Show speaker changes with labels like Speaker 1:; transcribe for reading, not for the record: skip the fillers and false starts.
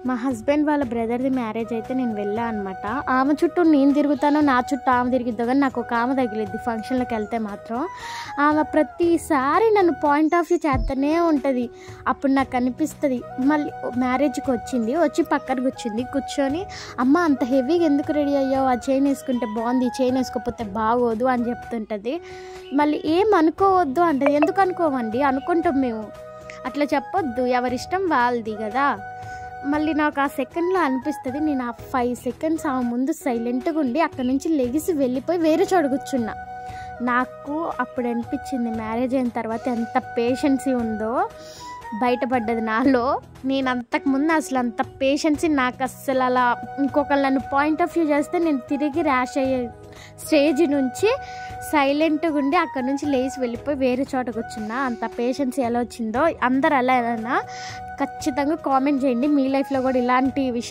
Speaker 1: మా హస్బెండ్ వాళ్ళ బ్రదర్ది మ్యారేజ్ అయితే నేను వెళ్ళా అనమాట. ఆమె చుట్టూ నేను తిరుగుతాను, నా చుట్టూ ఆమె తిరిగిద్దో, కానీ నాకు ఒక ఆమె తగిలిద్ది ఫంక్షన్లకు వెళ్తే మాత్రం. ఆమె ప్రతిసారి నన్ను పాయింట్ ఆఫ్ వ్యూ చేస్తూనే ఉంటుంది. అప్పుడు నాకు అనిపిస్తుంది, మళ్ళీ మ్యారేజ్కి వచ్చి పక్కన కూర్చొని అమ్మ అంత హెవీగా ఎందుకు రెడీ అయ్యావు, ఆ చైన్ వేసుకుంటే బాగుంది, ఈ చైన్ వేసుకోకపోతే బాగోదు అని చెప్తుంటుంది. మళ్ళీ ఏం అనుకోవద్దు అంటది. ఎందుకు అనుకోమండి, అనుకుంటాం మేము, అట్లా చెప్పొద్దు, ఎవరిష్టం వాళ్ళది కదా. మళ్ళీ నాకు ఆ సెకండ్లో అనిపిస్తుంది, నేను ఆ 5 సెకండ్స్ ఆ ముందు సైలెంట్గా ఉండి అక్కడి నుంచి లెగిసి వెళ్ళిపోయి వేరే చోట కూర్చున్నా. నాకు అప్పుడు అనిపించింది మ్యారేజ్ అయిన తర్వాత ఎంత పేషెన్సీ ఉందో బయటపడ్డది నాలో. నేను అంతకుముందు అసలు అంత పేషెన్సీ నాకు అస్సలు, అలా ఇంకొకరు నన్ను పాయింట్ ఆఫ్ వ్యూ చేస్తే నేను తిరిగి ర్యాష్ అయ్యే స్టేజ్ నుంచి సైలెంట్గా ఉండి అక్కడ నుంచి లేచి వెళ్ళిపోయి వేరే చోట కూర్చున్నా. అంత పేషెన్స్ ఎలా వచ్చిందో అందరు అలా ఖచ్చితంగా కామెంట్ చేయండి. మీ లైఫ్లో కూడా ఇలాంటి విషయాలు